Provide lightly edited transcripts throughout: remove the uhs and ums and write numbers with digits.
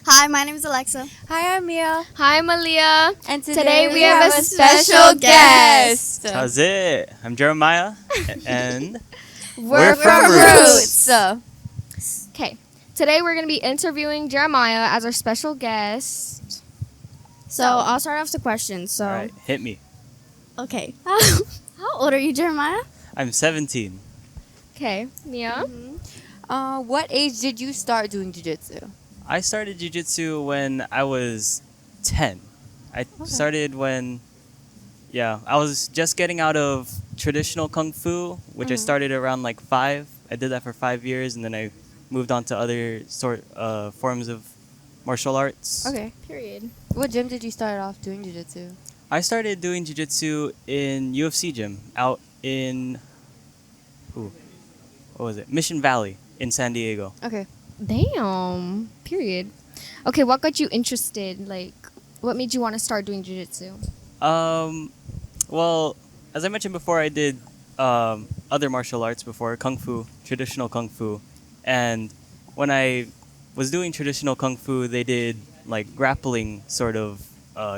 Hi, my name is Alexa. Hi, I'm Mia. Hi, Malia. And Today we have a special guest. How's it? I'm Jeremiah, and We're from Roots. Roots. Okay. Today we're going to be interviewing Jeremiah as our special guest. So I'll start off the questions. So, all right, hit me. okay. How old are you, Jeremiah? I'm 17. Okay, Mia. What age did you start doing jiu-jitsu? I started jiu-jitsu when I was 10. I started when, I was just getting out of traditional kung fu, which I started around like 5. I did that for 5 years, and then I moved on to other forms of martial arts. Okay. Period. What gym did you start off doing jiu-jitsu? I started doing jiu-jitsu in UFC gym out in, what was it? Mission Valley in San Diego. Okay. Damn. Period. Okay, what got you interested? Like, what made you want to start doing jiu-jitsu? Well, as I mentioned before, I did other martial arts before, kung fu, traditional kung fu. And when I was doing traditional kung fu, they did like grappling sort of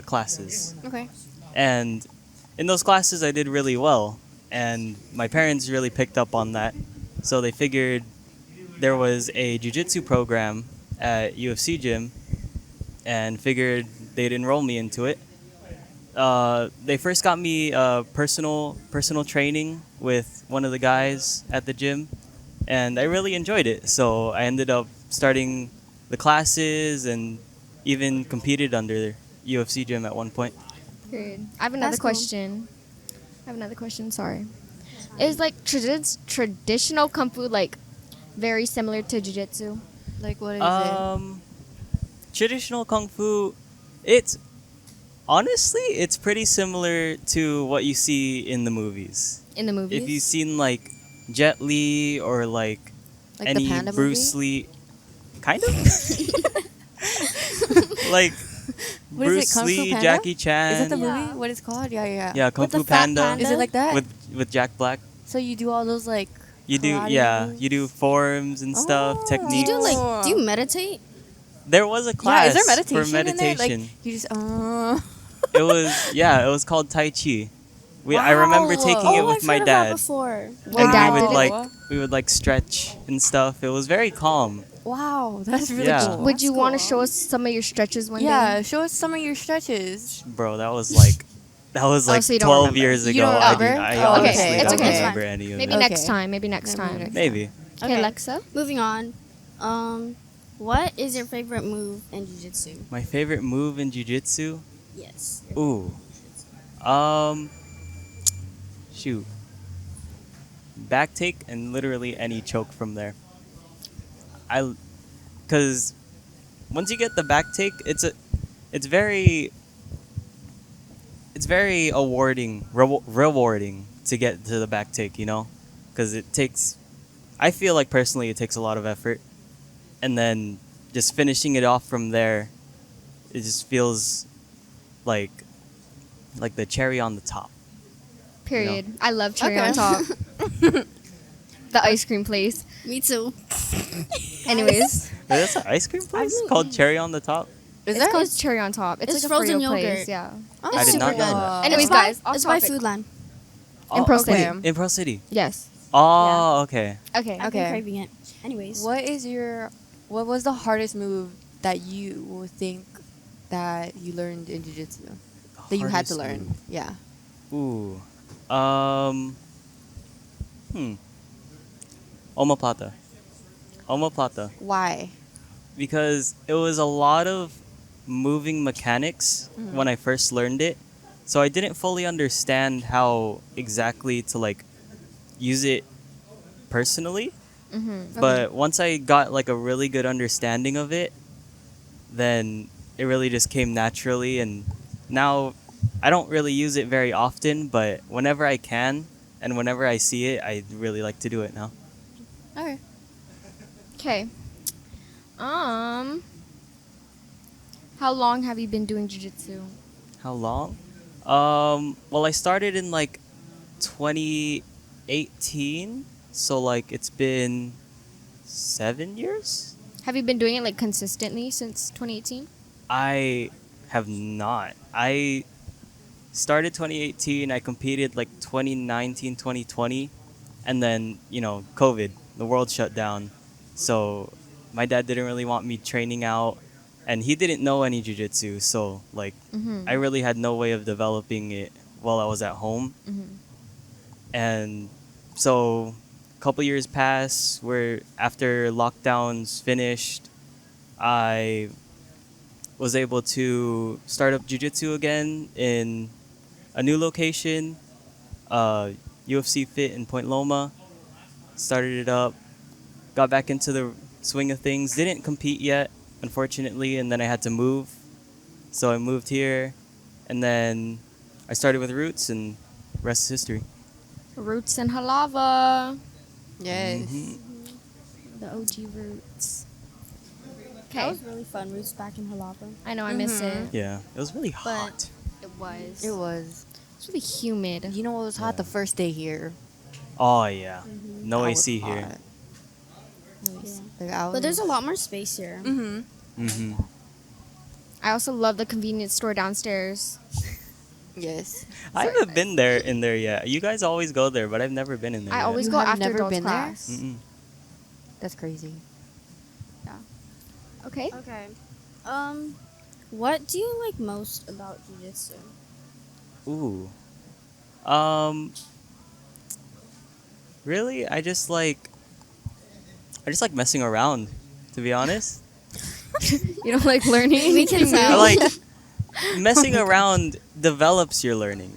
classes. Okay. And in those classes, I did really well. And my parents really picked up on that. So they figured there was a jiu-jitsu program at UFC gym and figured they'd enroll me into it. They first got me personal training with one of the guys at the gym, and I really enjoyed it. So I ended up starting the classes and even competed under UFC gym at one point. Period. I have another That's cool. question. Sorry. Is like traditional kung fu like very similar to jiu-jitsu? Like, what is it? Traditional kung fu, it's pretty similar to what you see in the movies. In the movies? If you've seen like Jet Li or like Like any the Panda Bruce movie? Lee, kind of like What is it, Bruce Kung Fu Lee, Panda? Jackie Chan. Is that the Yeah. movie? What it's called? Yeah. Yeah, Kung With the Fu fat Panda, panda? Is it like that? with Jack Black. So you do all those like You do karate moves? you do forms and stuff, Oh. techniques. Do you meditate? There was a Yeah, class is there meditation for meditation. in there? Like, you just It was called Tai Chi. I remember Wow. taking it Oh, with I've my heard of that dad. before. My And dad we would did it. we would like stretch and stuff. It was very calm. Wow, that's really Yeah. cool. Would you That's want to cool. show us some of your stretches one Yeah, day? show us some of your stretches. Bro, that was like so you don't 12 remember. years You ago. don't remember? I Oh, honestly okay. don't It's okay. remember any of Maybe it. next Okay. time. Maybe next Maybe time. next Maybe. Okay, Okay. Alexa. Moving on. What is your favorite move in jiu-jitsu? My favorite move in jiu-jitsu? Yes. Ooh. Shoot. Back take and literally any choke from there. Cuz once you get the back take, it's very rewarding to get to the back take, you know? Cuz I feel like personally it takes a lot of effort, and then just finishing it off from there, it just feels like the cherry on the top. Period. I love cherry Okay. on top. The ice cream place. Me too. Anyways, There's an ice cream place called Cherry on the Top. Is it's there? called cherry on top. It's It's like a frozen Frito place. yogurt. Yeah. Oh. I did super not know good. that. Anyways, It's by- guys, off it's by topic. Foodland. In Pro okay. City. In Pro City. Yes. Oh, okay. Okay. I've been Okay. craving it. Anyways. What was the hardest move that you think that you learned in jiu-jitsu? That you had to Hardest learn? move. Yeah. Ooh. Omoplata. Omoplata. Why? Because it was a lot of moving mechanics when I first learned it. So I didn't fully understand how exactly to like use it personally. Mm-hmm. But once I got like a really good understanding of it, then it really just came naturally. And now I don't really use it very often, but whenever I can and whenever I see it, I really like to do it now. Okay. Okay. How long have you been doing jiu-jitsu? How long? Well, I started in like 2018, so like it's been 7 years. Have you been doing it like consistently since 2018? I have not. I started 2018. I competed like 2019, 2020, and then COVID, the world shut down. So my dad didn't really want me training out, and he didn't know any jujitsu. So like, I really had no way of developing it while I was at home. And so a couple years passed where after lockdowns finished, I was able to start up jiu-jitsu again in a new location, UFC Fit in Point Loma. Started it up, got back into the swing of things. Didn't compete yet, unfortunately, and then I had to move. So I moved here, and then I started with Roots, and rest is history. Roots and Halava. Yes. Mhm. The OG Roots. That Okay. was really fun. Roots back in Jalapa. I know, I miss it. Yeah, it was really hot. It was. It was. It's really humid. You know what was hot Yeah. the first day here? Oh yeah, no That was AC here. hot. Yeah. Like, I But there's a was- lot more space here. Mm-hmm. I also love the convenience store downstairs. Yes. I haven't been there in there yet. You guys always go there, but I've never been in there. I yet. always You go have after never adults been there? class. Mm-mm. That's crazy. Okay. Okay. What do you like most about jiu-jitsu? Ooh. Really, I just like messing around. To be honest, You don't like learning? We can I tell. like messing around develops your learning.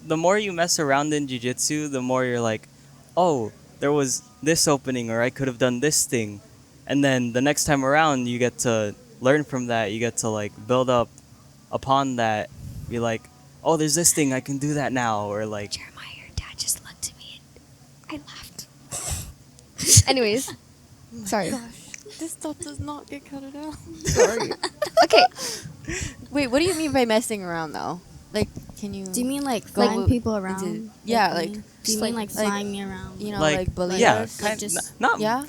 The more you mess around in jiu-jitsu, the more you're like, oh, there was this opening, or I could have done this thing, and then the next time around, you get to learn from that. You get to like build up upon that. Be like, oh, there's this thing, I can do that now, or like, Jeremiah, your dad just looked at me and I laughed. Anyways. Sorry. This stuff does not get cut out. Sorry. Okay. Wait, what do you mean by messing around though? Like, can you? Do you mean like Go flying with- people around? into- yeah, like, me? Do just you mean like- like like, flying me around? you know, like, like bully yeah, us? like kind just- not. Yeah?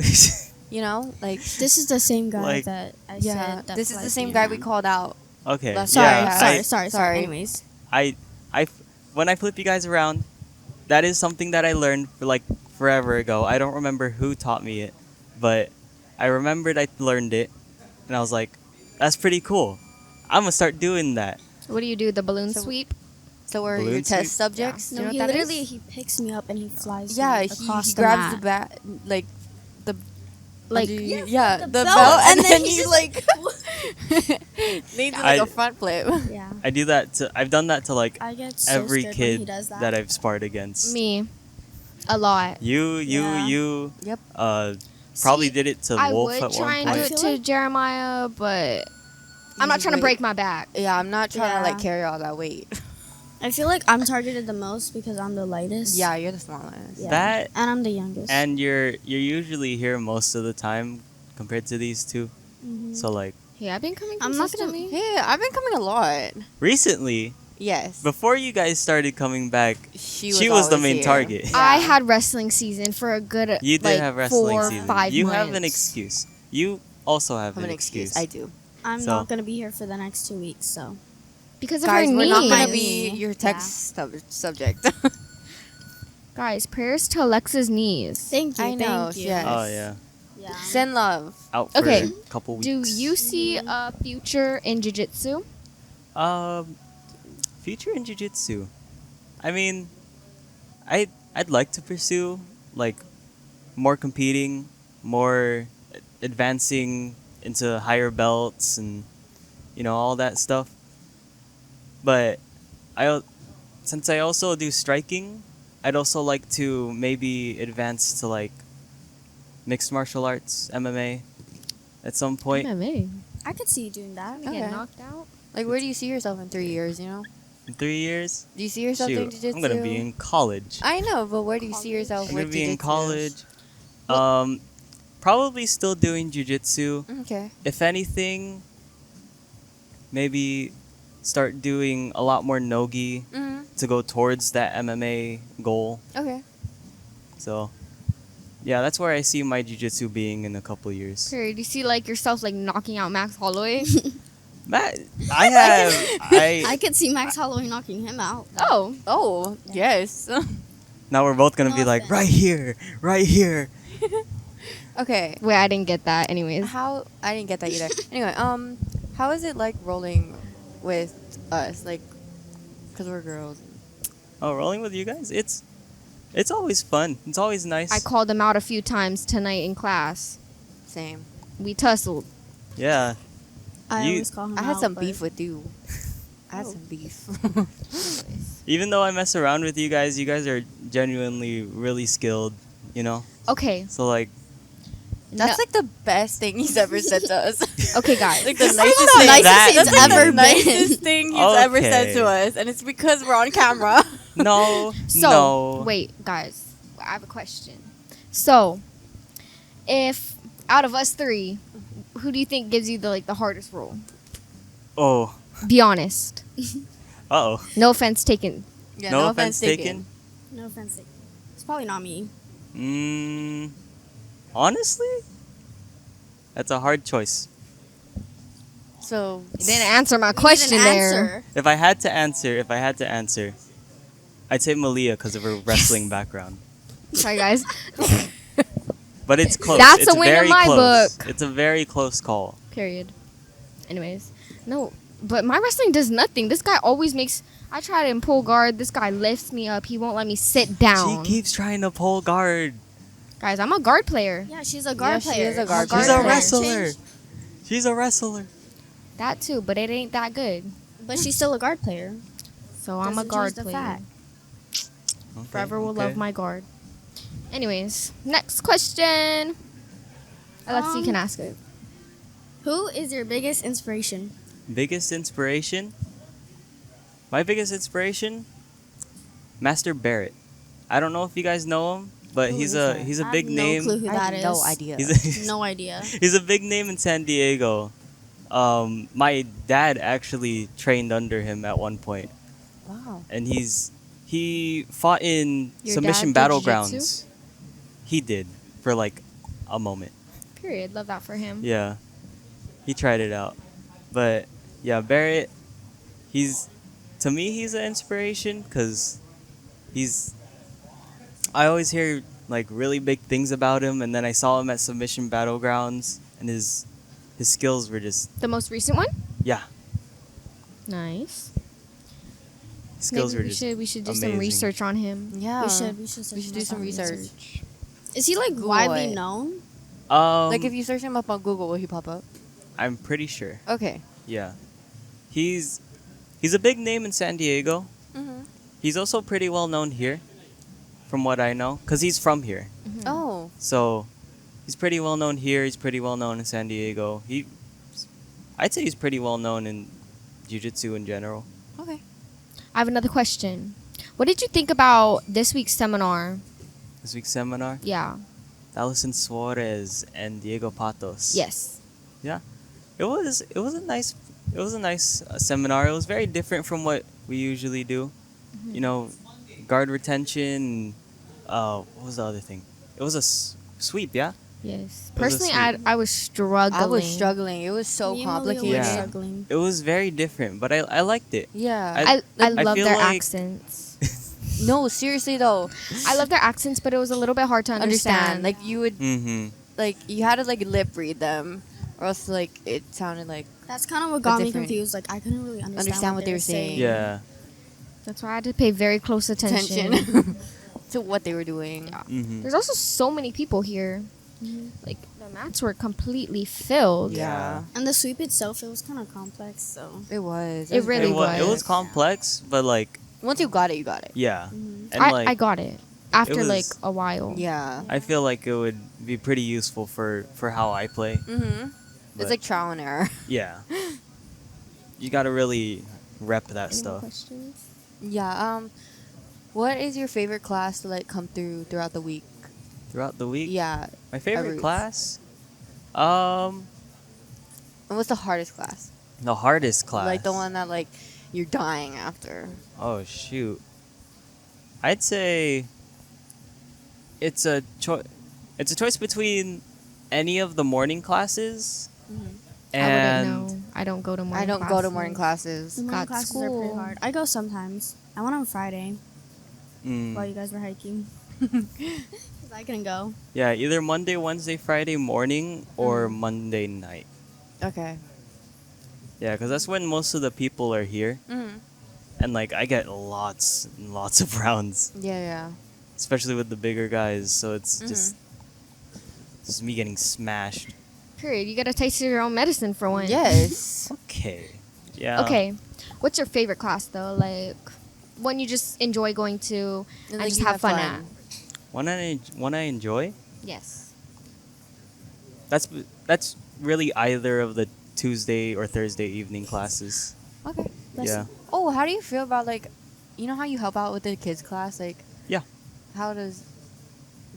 You know, like This is the same guy Like- that I yeah. said. That This is the flies same me guy we around. called out. Okay. Last- Sorry, yeah, sorry, I- sorry, sorry. sorry. Anyways, when I flip you guys around, that is something that I learned for like forever ago. I don't remember who taught me it, but I remembered I learned it, and I was like, "That's pretty cool. I'm gonna start doing that." What do you do? The balloon So- sweep? So we're Balloon your test sweep? subjects. Do no, you know he what that literally is? he picks me up and he flies. Yeah, me he across grabs the the mat. bat, like the Like, yeah, the the belt, belt, and and then then he you just- like they do like I- a front flip. Yeah, I do that to. I've done that to like I get so every scared when he kid does that. that I've sparred against. me. A lot. You, Yeah. Yep. probably See, did it to I Wolf would at try one and do point. it feel to like- Jeremiah, but I'm not trying to Wait. break my back. Yeah, I'm not trying to like Yeah. carry all that weight. I feel like I'm targeted the most because I'm the lightest. Yeah, you're the smallest. Yeah. That and I'm the youngest. and you're usually here most of the time compared to these two. Mhm. So like Yeah, I've been coming I'm not gonna- consistently. Hey, I've been coming a lot. recently, Yes. before you guys started coming back, She she was the always main here. target. Yeah. I had wrestling season for a good You did like have wrestling 4 season. 5 You months. have an excuse. You also have I have an an excuse. excuse. I do. I'm So- not gonna be here for the next 2 weeks, so Because of Guys, her we're knees. not gonna My be knee. your text subject. Guys, prayers to Alexa's knees. thank you. I know, Thank you. yes. Oh yeah, Yeah. Send love. out for Okay. a couple weeks. Do you see a future in jiu-jitsu? Future in jiu-jitsu. I mean, I'd like to pursue like more competing, more advancing into higher belts and all that stuff. But since I also do striking, I'd also like to maybe advance to like mixed martial arts, MMA at some point. MMA. I could see you doing that. Get Okay. knocked out? Like, where do you see yourself in 3 years? You know, In 3 years, do you see yourself doing shoot, jiu-jitsu? I'm gonna be in college. I know, but where do you see yourself I'm with gonna be in jiu-jitsu? college. Probably still doing jujitsu. Okay. If anything, maybe start doing a lot more nogi Mm-hmm. to go towards that MMA goal. Okay. So Yeah, that's where I see my jiu-jitsu being in a couple years. Period. You see like yourself like knocking out Max Holloway? Matt, I have I could see Max Holloway knocking him out. Oh. Oh, yes. now we're both gonna No be like offense. right here, right here. Okay. Wait, I didn't get that. Anyways. How I didn't get that either. Anyway, how is it like rolling with us? Like, cause we're girls. Oh, rolling with you guys? It's always fun. It's always nice. I called him out a few times tonight in class. Same. We tussled. Yeah. I You- always call him I had out, some but- beef with you. I had Oh. some beef. Even though I mess around with you guys are genuinely really skilled, you know? Okay. So like That's like the best thing he's ever said to us. Okay, guys. Like the That's nicest the thing. nicest he's That's like ever the been. nicest thing he's ever said to Okay. us, and it's because we're on camera. no, So, no. wait, guys. I have a question. So, if out of us three, who do you think gives you the hardest role? Oh. Be honest. Uh-oh. No offense taken. Yeah, no offense taken. No offense. It's probably not me. Honestly? That's a hard choice. So You didn't answer my You question didn't there. answer. If I had to answer, I'd say MALIA because of her wrestling background. Sorry, guys. But it's close. That's it's a win in very my close. book. It's a very close call. Period. Anyways, no, but my wrestling does nothing. This guy always makes. I try to pull guard. This guy lifts me up. He won't let me sit down. She keeps trying to pull guard. Guys, I'm a guard player. Yeah, she's a guard she player. is a guard I'm She's guard a player. wrestler. She's a wrestler. That too, but it ain't that good. But she's still a guard player. So I'm a Doesn't guard change the player. fact. Okay, Forever will okay. love my guard. Anyways, next question. Alexi, you can ask it. Who is your biggest inspiration? Biggest inspiration? My biggest inspiration? Master Barrett. I don't know if you guys know him, but Who he's is a that? he's a I big have name. No clue who I that have is. no idea. He's a, No idea. he's a big name in San Diego. My dad actually trained under him at one point, Wow. and he fought in Your submission dad did battlegrounds. jiu-jitsu? He did for like a moment. Period. Love that for him. Yeah, he tried it out, but yeah, Barrett. To me, he's an inspiration because I always hear like really big things about him, and then I saw him at submission battlegrounds, and his skills were just The most recent one? yeah, Nice. his skills Maybe were just we should do some amazing. research on him. Yeah. We should We search should him do up some on research. Is he like Google widely it. known? Like if you search him up on Google, will he pop up? I'm pretty sure. Okay. Yeah, he's a big name in San Diego. Mm-hmm. He's also pretty well known here, from what I know, because he's from here. Oh. So he's pretty well known here. He's pretty well known in San Diego. I'd say he's pretty well known in jiu-jitsu in general. Okay. I have another question. What did you think about this week's seminar? This week's seminar, Yeah. Alison Suarez and Diego Patos. Yes. It was a nice seminar. It was very different from what we usually do. You know, guard retention. What was the other thing? It was a sweep, yeah. Yes. It was a Personally, sweep. I was struggling. I was struggling. It was so Me and Malia were complicated. Yeah. struggling. It was very different, but I liked it. Yeah. I I love feel their like- accents. No, seriously though. I love their accents, but it was a little bit hard to understand. Like you would Mm-hmm. like you had to like lip read them, or else like it sounded like That's kind of what got me different. confused. Like I couldn't really understand what they were saying. Yeah. That's why I had to pay very close attention. attention to what they were doing. Mm-hmm. There's also so many people here. Mhm. Like the mats were completely filled. Yeah. And the sweep itself, it was kind of complex. So It was. It really It was was. complex, but like Once you got it, you got it. yeah, Mhm. and I got it after was- like a while. Yeah. I feel like it would be pretty useful for how I play. Mm-hmm. But It's like trial and error. yeah, you gotta really rep that Any more stuff. questions? Yeah. What is your favorite class to like come throughout the week? Throughout the week, Yeah. my favorite every- class, And what's the hardest class? the hardest class, Like the one that like you're dying after. Oh shoot, I'd say it's a choice. it's a choice between any of the morning classes I and wouldn't know. I don't go to morning I don't go to morning classes. The morning Got classes are pretty school. hard. I go sometimes. I went on Friday while mm, you guys were hiking. 'Cause I couldn't go. yeah, either Monday, Wednesday, Friday morning or Monday night. Okay. Yeah, because that's when most of the people are here, Mm. and like I get lots and lots of rounds, Yeah, yeah. especially with the bigger guys. So it's just me getting smashed. Period. You gotta taste your own medicine for one. Yes. Okay. Yeah. Okay. What's your favorite class though? Like one you just enjoy going to and like, just you have fun at. One I enjoy. Yes. That's really either of the Tuesday or Thursday evening classes. Okay. Yeah. Oh, how do you feel about like, you know how you help out with the kids class? Like, Yeah. how do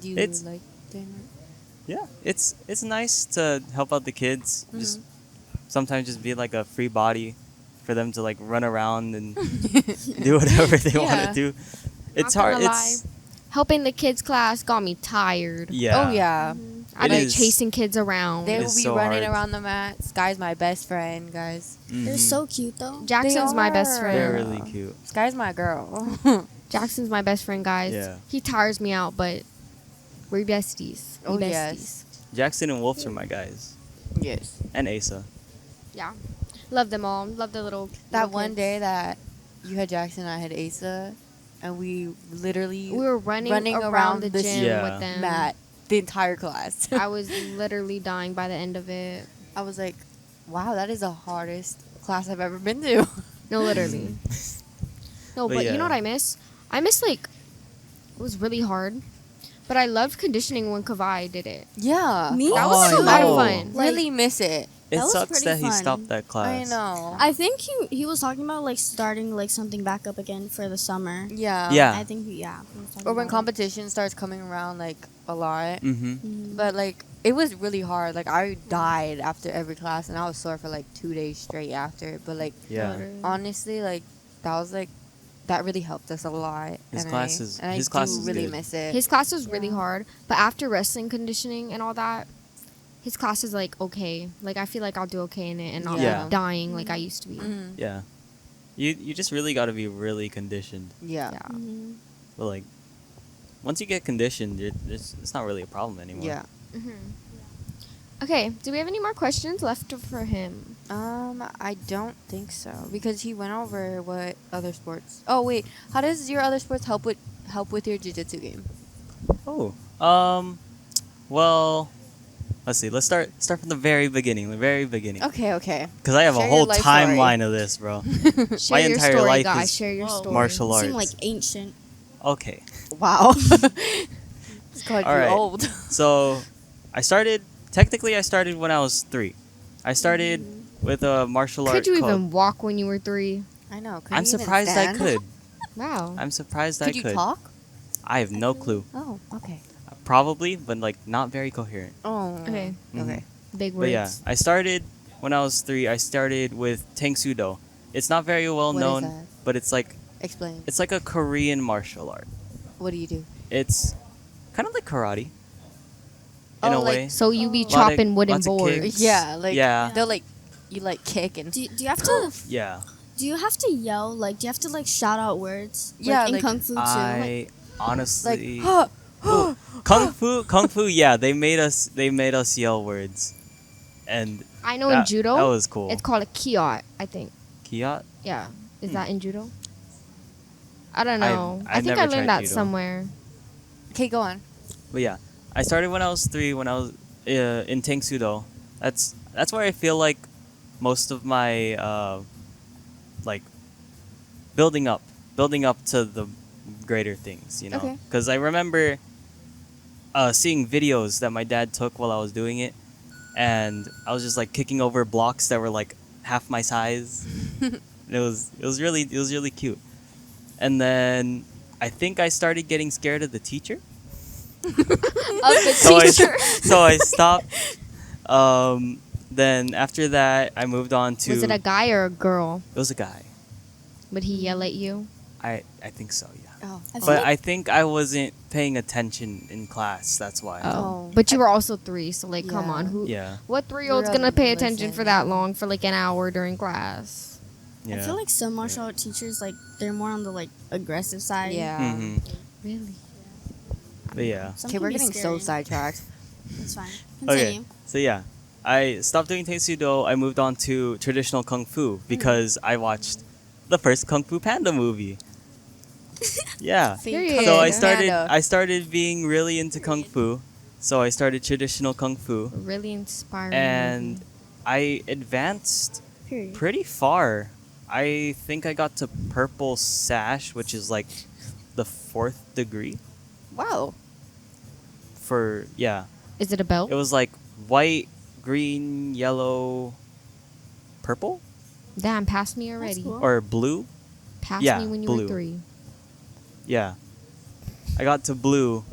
you It's- like doing that? Yeah. It's nice to help out the kids. Just sometimes just be like a free body for them to like run around and do whatever they want Yeah. to do. It's Not hard. gonna It's Helping the kids class got me tired. yeah. Oh yeah. I It like is- chasing kids around. They It will is be so running hard. around the mat. Sky's my best friend, guys. They're Mhm. so cute though. Jackson's my best are. friend. They're really cute. Sky's my girl. Jackson's my best friend, guys. Yeah. He tires me out, but we're besties. We Oh, besties. yes. Jackson and Wolves are my guys, Yes. and Asa. Yeah. Love them all. Love the little. That little one kids. day that you had Jackson and I had Asa, and we literally we were running around around the this gym Yeah. with them. mat the entire class. I was literally dying by the end of it. I was like, wow, that is the hardest class I've ever been to. No, literally. No, But but you yeah. know what I miss? I miss like it was really hard, but I loved conditioning when Kavai did it. Yeah. Me That was Oh, a lot I of know. fun. Really miss it. It That was sucks pretty that he fun. stopped that class. I know. I think he was talking about like starting like something back up again for the summer. Yeah. Yeah. I think he was talking Or when about it. competition starts coming around like a lot. Mm-hmm. Mhm. But like it was really hard. Like I died after every class and I was sore for like 2 days straight after it. But like Yeah. Literally. honestly, like that was like that really helped us a lot. His and class I, is- and his I class do is really good. miss it. His class was really Yeah. hard, but after wrestling conditioning and all that, his class is like okay. Like I feel like I'll do okay in it and not Yeah. be dying like I used to be. Mhm. Yeah. You just really got to be really conditioned. Yeah. Yeah. Mhm. But like, once you get conditioned, it's not really a problem anymore. Yeah. Okay. Do we have any more questions left for him? I don't think so because he went over what other sports. Oh wait, how does your other sports help with your jiu-jitsu game? Oh. Well, let's see. Let's start from the very beginning. The very beginning. Okay, okay. Because I have Share a your whole life story. timeline of this, bro. Share your entire story, life guys. is Share your Whoa. story. martial arts. Seem like ancient. Okay. Wow. It's called All you right. old. So, I started when I was 3. I started with a martial art Could you called- even walk when you were 3? I know. I'm surprised I could. Wow. I'm surprised I Could you could. talk? I have no clue. Oh, okay. Probably, but like not very coherent. Oh. Okay. Okay. Big But words. yeah, I started when I was 3. I started with Tang Sudo. It's not very well What is known, that? but it's like Explain. a Korean martial art. What do you do? It's kind of like karate in Oh, a like- way. So you be Lot of- chopping wooden lots of boards. kicks. Yeah, like Yeah. they'll like you like kick and Do you have to Yeah. do you have to yell like do you have to like shout out words? Yeah, in like, kung fu too. I like honestly huh, kung fu. Yeah, they made us yell words, and I know that, in judo, that was cool. it's called a kiot, I think. Kiat. Yeah. Is Hmm. that in judo? I don't know. I've I think never I tried learned that judo. somewhere. Okay, go on. But yeah, I started when I was 3. When I was in Tang Sudo, that's where I feel like most of my like building up to the greater things, you know. Okay. Because I remember seeing videos that my dad took while I was doing it, and I was just like kicking over blocks that were like half my size. And it was really cute. And then I think I started getting scared of the teacher. Of the So teacher. so I stopped. Then after that, I moved on to. Was it a guy or a girl? It was a guy. Would he yell at you? I think so, yeah. Oh. I feel But like- I think I wasn't paying attention in class. That's why. Oh. But you were also 3, so like, come on, Yeah. who? Yeah. What 3-year-old's Really gonna pay attention for listen. that long for like an hour during class? Yeah. I feel like some martial art teachers, like, they're more on the, like, aggressive side. Yeah. hmm Really? But yeah. Some Okay, can we're be getting so scary. sidetracked. It's fine. Okay. Continue. So yeah, I stopped doing Taekwondo. I moved on to traditional Kung Fu because I watched the first Kung Fu Panda movie. Yeah. Period. So I Panda. started being really into Kung Fu. So I started traditional Kung Fu Really inspiring. and movie. I advanced Period. pretty far. I think I got to purple sash, which is like the 4th degree Wow. for yeah. Is it a belt? It was like white, green, yellow, purple Damn, pass me already. cool. or blue. Pass Yeah, me when you blue. were 3. Yeah. I got to blue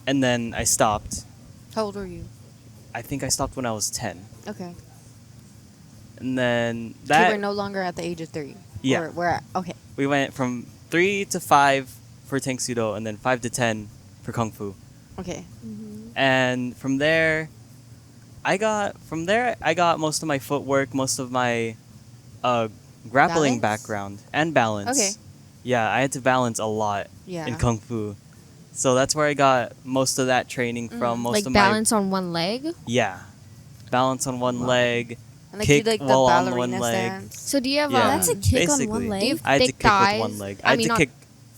and then I stopped. How old were you? I think I stopped when I was 10. Okay. And then So that we're no longer at the age of 3. Yeah. Or we're at, okay. we went from 3 to 5 for Tang Sudo and then 5 to 10 for Kung Fu. Okay. And from there I got most of my footwork, most of my grappling Balance? background and balance. Okay. Yeah, I had to balance a lot Yeah. in Kung Fu. So that's where I got most of that training from. Most Like of balance on one leg. my yeah, balance on one leg, And like kick do like the while on ballerina one leg. stance. So do you have Yeah, That's a kick on basically. one leg? Do you have I had to thick kick thighs? with one leg. I I had mean, to not- kick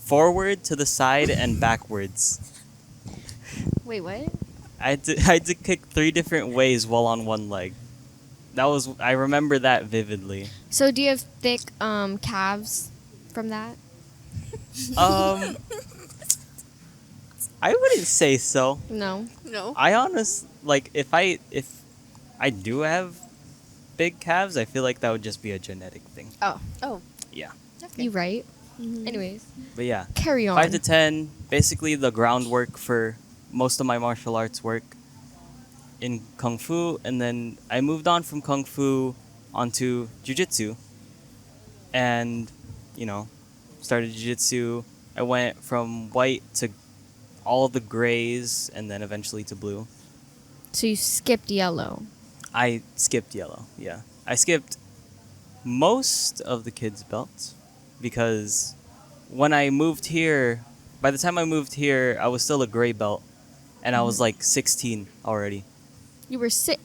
forward to the side and backwards. Wait, what? I had to kick 3 different ways while on one leg. I remember that vividly. So do you have thick calves from that? Um, I wouldn't say so. No. No. If I do have big calves, I feel like that would just be a genetic thing. Oh. Oh. Yeah. You right. Mhm. Anyways, But yeah, carry on. 5 to 10, basically the groundwork for most of my martial arts work in Kung Fu, and then I moved on from Kung Fu onto Jiu-Jitsu and, started Jiu-Jitsu. I went from white to all the grays and then eventually to blue. So you skipped yellow. I skipped yellow, yeah. I skipped most of the kids' belts because when I moved here, by the time I moved here, I was still a gray belt and I was like 16 already. You were sick.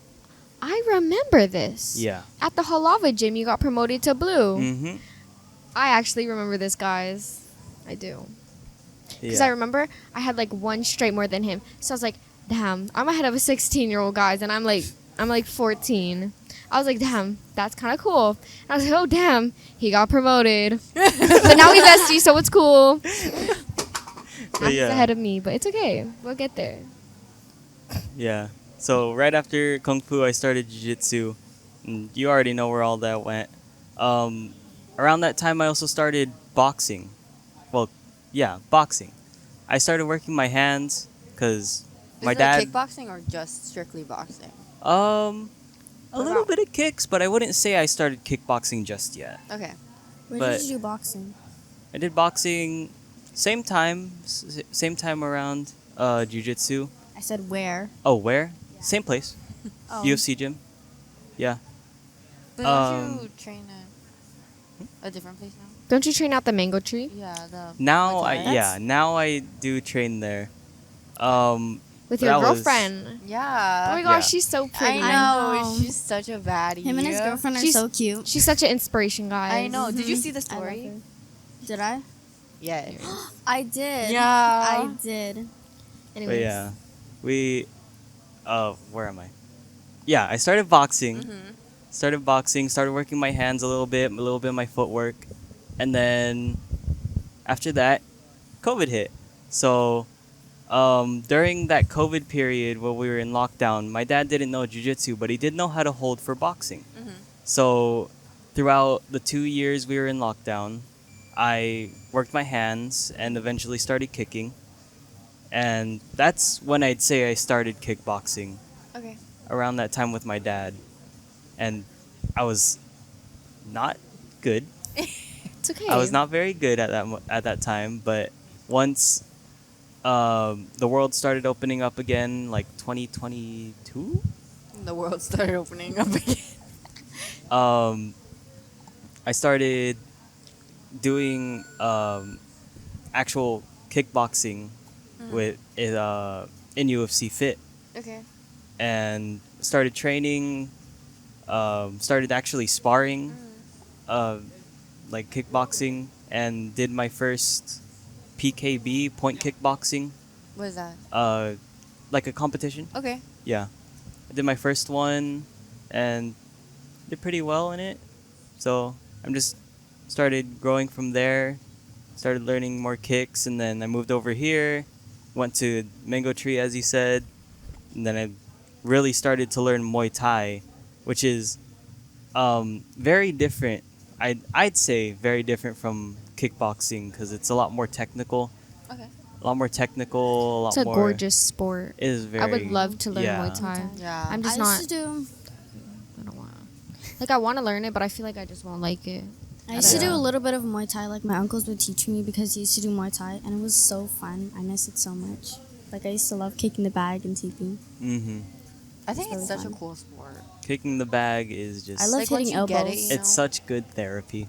I remember this. Yeah. At the Halava gym, you got promoted to blue. Mm-hmm. I actually remember this, guys. I do. Because I remember I had like 1 straight more than him. So I was like, damn, I'm ahead of a 16-year-old, guys. And I'm like 14. I was like, damn, that's kind of cool. And I was like, oh, damn, he got promoted. But now we besties, so it's cool. He's yeah. ahead of me, but it's okay. We'll get there. Yeah. So right after Kung Fu, I started Jiu-Jitsu. And you already know where all that went. Around that time, I also started boxing. Well, yeah, boxing. I started working my hands because my Is it dad... kickboxing or just strictly boxing? A What little about- bit of kicks, but I wouldn't say I started kickboxing just yet. Okay. Where But- did you do boxing? I did boxing same time around jiu-jitsu. I said where. Oh, where? Same place. Oh. UFC gym. Yeah. But don't Um, you train at a different place now? Don't you train out the mango tree? Yeah. Now That's- now I do train there. With That your was- girlfriend. Yeah. Oh my gosh, Yeah. she's so pretty. I know. I know. She's such a baddie. Him and his girlfriend are She's- so cute. She's such an inspiration, guys. I know. Did you Mhm. see the I love story? her. Did I? Yeah. I did. Yeah. I did. Anyways. But yeah, we. Where am I? Yeah, I started boxing. Mhm. Started working my hands a little bit of my footwork, and then after that, COVID hit. So, during that COVID period where we were in lockdown, my dad didn't know jiu-jitsu, but he did know how to hold for boxing. Mhm. So, throughout the 2 years we were in lockdown, I worked my hands and eventually started kicking. And that's when I'd say I started kickboxing, Okay. around that time with my dad. And I was not good. It's okay. I was not very good at that time, but once the world started opening up again, like 2022, The world started opening up again. um, I started doing actual kickboxing with in UFC Fit, Okay. and started training. Started actually sparring, like kickboxing, and did my first PKB, point kickboxing, What is that? like a competition. Okay. Yeah, I did my first one, and did pretty well in it. So I'm just started growing from there. Started learning more kicks, and then I moved over here. Went to Mango Tree, as you said, and then I really started to learn Muay Thai, which is very different. I'd say very different from kickboxing because it's a lot more technical. Okay. A lot more technical. A lot It's a more. gorgeous sport. It is very. I would love to learn yeah. Muay Thai. Yeah. I'm just I not. used to do. I don't want. Like I want to learn it, but I feel like I just won't like it. I used to do Yeah. a little bit of Muay Thai. Like my uncles would teach me because he used to do Muay Thai, and it was so fun. I miss it so much. Like I used to love kicking the bag and teeping. Mm-hmm. I think It's it's really such a fun. cool sport. Kicking the bag is just. I love Like, once hitting you get elbows. it, you It's know? such good therapy.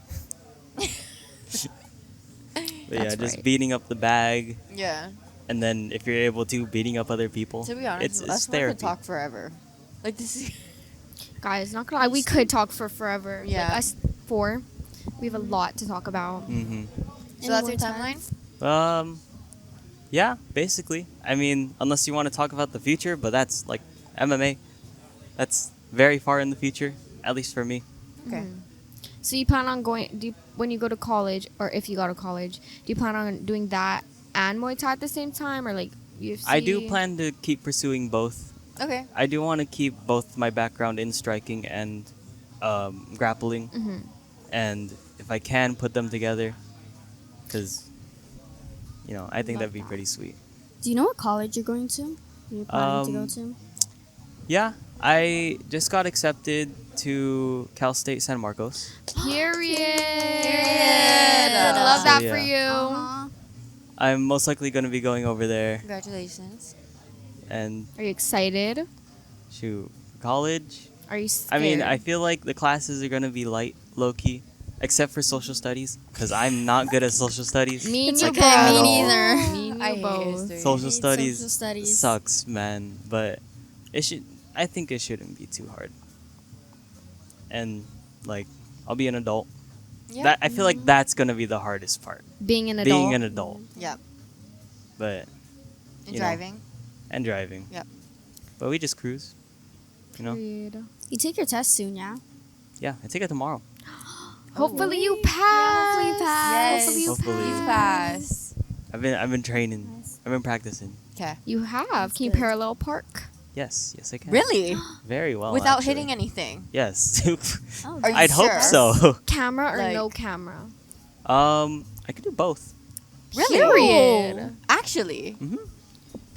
But yeah, That's just right. beating up the bag, Yeah. and then if you're able to, beating up other people. To be honest, it's us four therapy. could talk forever. Like this is Guys, not gonna lie, we could talk for forever. Yeah. Like, us four, we have a lot to talk about. Mm-hmm. So that's your Muay Thai? timeline? Yeah, basically. I mean, unless you want to talk about the future, but that's like MMA. That's very far in the future, at least for me. Okay. So you plan on going? When you go to college, or if you go to college, do you plan on doing that and Muay Thai at the same time, or like UFC? I do plan to keep pursuing both. Okay. I do want to keep both my background in striking and grappling, and if I can put them together, because I think that'd be pretty sweet. Do you know what college you're going to? You're planning to go Um, to? Yeah, I just got accepted to Cal State San Marcos. Period. Period. Love that So, for yeah. you. Uh-huh. I'm most likely going to be going over there Congratulations. and Are you excited? shoot college. Are you scared? I mean, I feel like the classes are going to be light, low key, except for social studies, because I'm not good at social studies. Me and It's you okay, both. me all. neither. Me and I you hate both. history. Social hate studies, social studies. sucks, man. But I think it shouldn't be too hard. And like, I'll be an adult. Yeah. I feel like that's gonna be the hardest part. Being an adult. Being an adult, Yeah. but And You know. driving. and driving. Yep. But we just cruise. Period. You take your test soon, yeah? Yeah, I take it tomorrow. Hopefully you pass. Hopefully you pass. Hopefully you Hopefully. pass. Pass. I've been training. I've been practicing. Okay. You have. Can you good. parallel park? Yes, I can. Really? Very well. Without actually. hitting anything? Yes. Oh, Are you I'd hope sure? so. Camera or Like- no camera? I could do both. Really? Period. Actually,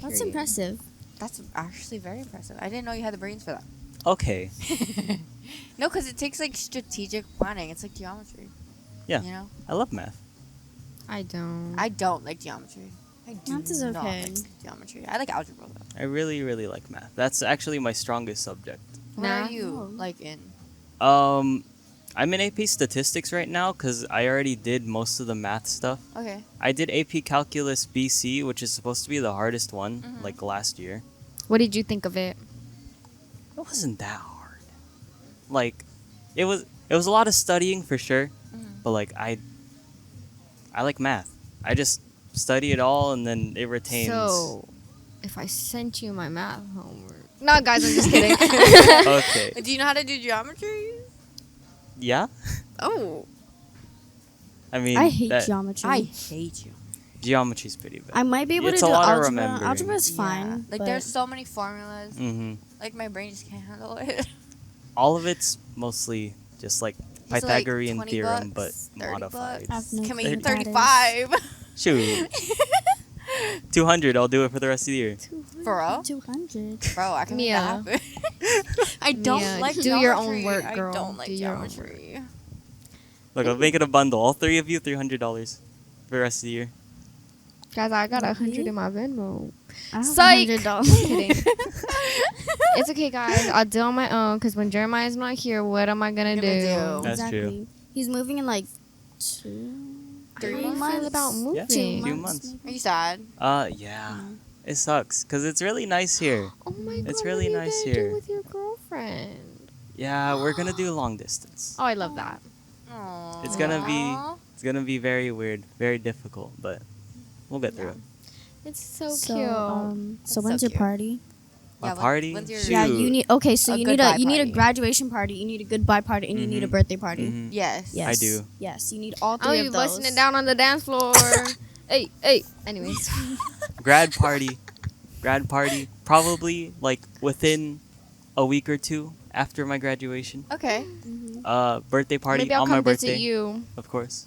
that's Period. impressive. that's actually very impressive. I didn't know you had the brains for that. Okay. No, because it takes like strategic planning. It's like geometry. Yeah. You know? I love math. I don't. I don't like geometry. I do Math is not okay. like geometry. I like algebra though. I really, really like math. That's actually my strongest subject. What Nah. are you Oh. like in? I'm in AP Statistics right now because I already did most of the math stuff. Okay. I did AP Calculus BC, which is supposed to be the hardest one, Mhm. like last year. What did you think of it? It wasn't that hard. Like, it was a lot of studying for sure, but like I like math. I just study it all and then it retains. So, if I sent you my math homework. No, guys, I'm just kidding. Okay. Do you know how to do geometry? Yeah. Oh. I mean, I hate that geometry. I hate you. geometry's pretty bad. I might be able It's to a do lot of algebra. remembering. Algebra is Yeah. fine. Like but there's so many formulas. Mm-hmm. Like my brain just can't handle it. All of it's mostly just like It's like Pythagorean 20 theorem, bucks, but 30 modified. bucks. I've no Can we clue eat what that is. 35? Shoot, 200. I'll do it for the rest of the year. For real? 200. Bro, I can Mia. make that happen. I don't Mia, like do geometry. your own work, girl. I don't like Do your own geometry. Look, I'll make it a bundle. All three of you, $300 for the rest of the year. Guys, I got 100 in my Venmo. I have Psych! $100. Kidding. It's okay, guys. I'll do it on my own because when Jeremiah's not here, what am I gonna do? That's Exactly. true. He's moving in like 3 months. months about moving. Yeah, 2 few months. months. Are you sad? Yeah. It sucks because it's really nice here. Oh my god, It's really what are you nice gonna here. do with your girlfriend? Yeah, we're gonna do long distance. Oh, I love that. Aww. It's gonna be very weird, very difficult, but we'll get through it. It's so, So, cute. so so when's your cute. party? My Yeah, party? when's your- Shoot. Yeah, you need. Okay, so A you need goodbye a party. graduation party, you need a goodbye party, and you need a Mhm. birthday party. Mhm. Yes. Yes, I do. Yes, you need all I'll three be of those. busting it down on the dance floor. Hey. Anyways. Grad party. Probably like within a week or two after my graduation. Okay. Birthday party Maybe I'll on my come birthday, visit you. of course.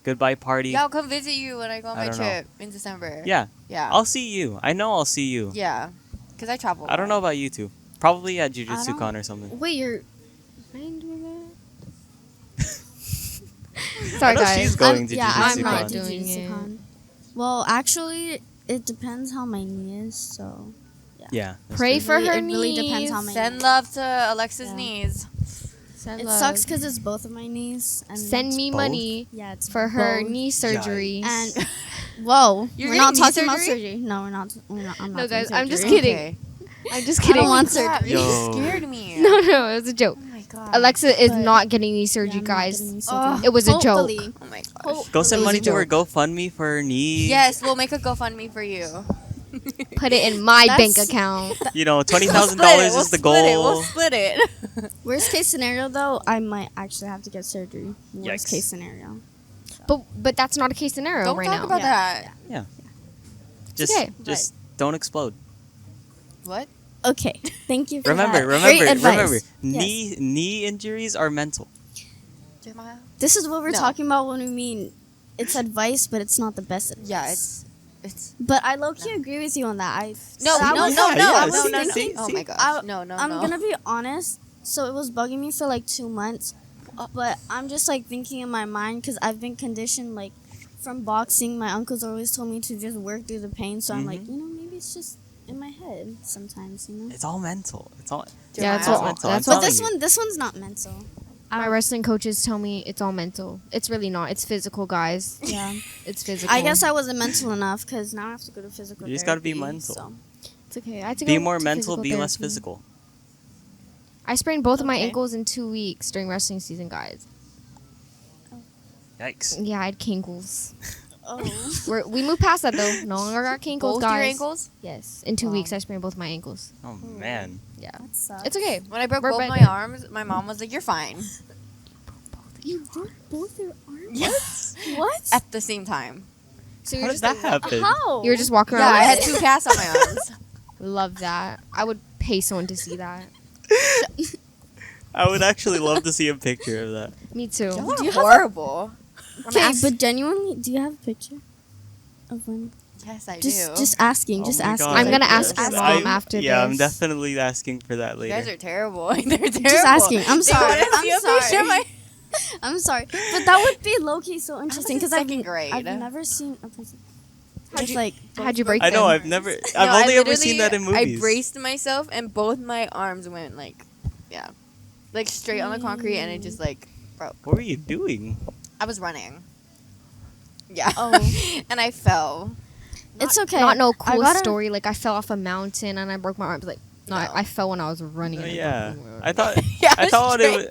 Goodbye party. Yeah, I'll come visit you when I go on I my don't know. trip in December. Yeah, Yeah. I'll see you. I know I'll see you. Yeah. Because I travel. I don't know about you two. Probably at Jiu-Jitsu don't- Con or something. Wait, you're. I ain't doing that. I Sorry, know guys. she's going to yeah, Jiu-Jitsu I'm not Con. doing Jiu-Jitsu it. Con. Well, actually, it depends how my knee is. So Yeah. that's Pray true. for her It really depends how knees. my Send love to Alexa's Yeah. knees. Send it love. sucks because it's both of my knees. And Send me both? money yeah, it's for her both. knee surgery. And whoa, You're we're not getting knee talking about surgery? surgery. No, we're not. I'm not No, doing guys, I'm just surgery. kidding. Okay. I'm just I kidding. don't want Yeah, surgery. you Yo. scared me. No, it was a joke. Oh my god. Alexa is But- not getting knee Yeah, surgery, I'm not guys. getting knee surgery. It was a joke. Hopefully. Oh my gosh. Go send It was money a to her joke. GoFundMe for her knee. Yes, we'll make a GoFundMe for you. Put it in my bank That's- account. You know, $20,000 We'll is the split it, goal. We'll split it. Worst case scenario, though, I might actually have to get surgery. Worst Yikes. case scenario. But that's not a case scenario Don't right talk now. about Yeah. that. Just, okay, just don't explode. What? Okay, thank you for Remember, that. remember, Great advice. remember. Yes. Knee injuries are mental. Jeremiah? This is what we're No. talking about when we mean it's advice, but it's not the best advice. Yeah, it's. But I low key agree with you on that. No, I no, was- no, yeah, no, yeah, no, see, no, no. see, Oh see. my gosh. I- No, no, I'm no. gonna be honest. So it was bugging me for like 2 months, but I'm just like thinking in my mind because I've been conditioned like from boxing. My uncles always told me to just work through the pain. So I'm like, maybe it's just in my head sometimes, It's all mental. It's all. Yeah, it's Jeremiah. all- mental. that's I'm But telling you. this one's not mental. My wrestling coaches tell me it's all mental. It's really not. It's physical, guys. Yeah. It's physical. I guess I wasn't mental enough because now I have to go to physical. You just gotta be therapy, mental. so. it's okay. I had to Be go more to mental, physical be less therapy. physical. I sprained both of my Okay. ankles in 2 weeks during wrestling season, guys. Yikes. Yeah, I had kinkles. Oh. We moved past that though. No longer got kinkles, Both guys. your ankles? Yes. In 2 Wow. weeks, I sprained both my ankles. Oh man. Yeah. That sucks. It's okay. When I broke We're both back my there. arms, my mom was like, "You're fine." You broke both your arms? Yes. What? At the same time. So How you're did just that happen? How? you were just walking Yeah, around. I like, had 2 casts on my arms. Love that. I would pay someone to see that. I would actually love to see a picture of that. Me too. Y'all Do you are have a- horrible. Okay, but genuinely, do you have a picture of when? Yes, I Just, do. just asking. Oh just my asking. God. I'm gonna Just ask your asking. mom after Yeah, I'm this. definitely asking for that You later. guys are terrible. They're terrible. Just asking. I'm They sorry. wanna see a I'm picture sorry. of my- I'm sorry, but that would be low key so interesting in because second grade. I've never seen a person. How'd Just you- like How'd you break I know. them? I've never. No, I've I only ever seen that in literally- movies. I braced myself and both my arms went like, yeah, like straight on the concrete, and it just like broke. What were you doing? I was running. Yeah. Oh. And I fell. It's okay. Not no I cool gotta- story. Like I fell off a mountain and I broke my arms. Like no, No. I fell when I was running. and I Yeah, broke my arm. I thought. Yeah, I thought it was.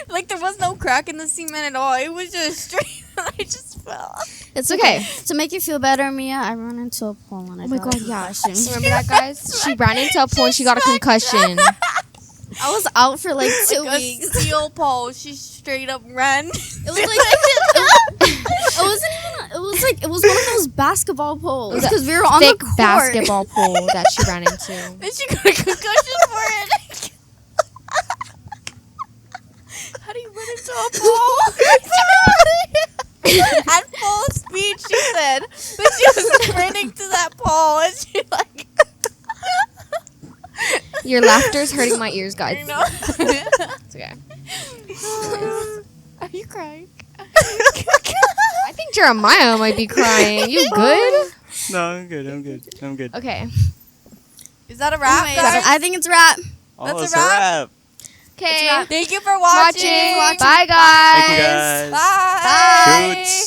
like there was no crack in the cement at all. It was just straight. I just fell. It's okay. okay. To make you feel better, Mia, I ran into a pole and I Oh my got god, a yeah. concussion. Remember that, guys? She ran into a pole and she got a concussion. I was out for like 2 Like a weeks. steel pole. She straight up ran. It was like it wasn't even. It was one of those basketball poles was a because we were on the Thick court. basketball pole that she ran into. Then she got a concussion for it. How do you run into a pole? At full speed, she said. But she was sprinting to that pole, and she like. Your laughter's hurting my ears, You guys. know. It's okay. I Are you crying? I think Jeremiah might be crying. You good? No, I'm good. I'm good. Okay. Is that a wrap, Anyways, guys? I think it's a wrap. Oh, a it's a wrap. wrap. Okay. Thank you for watching. Bye, guys. Thank you guys. Bye. Shoots.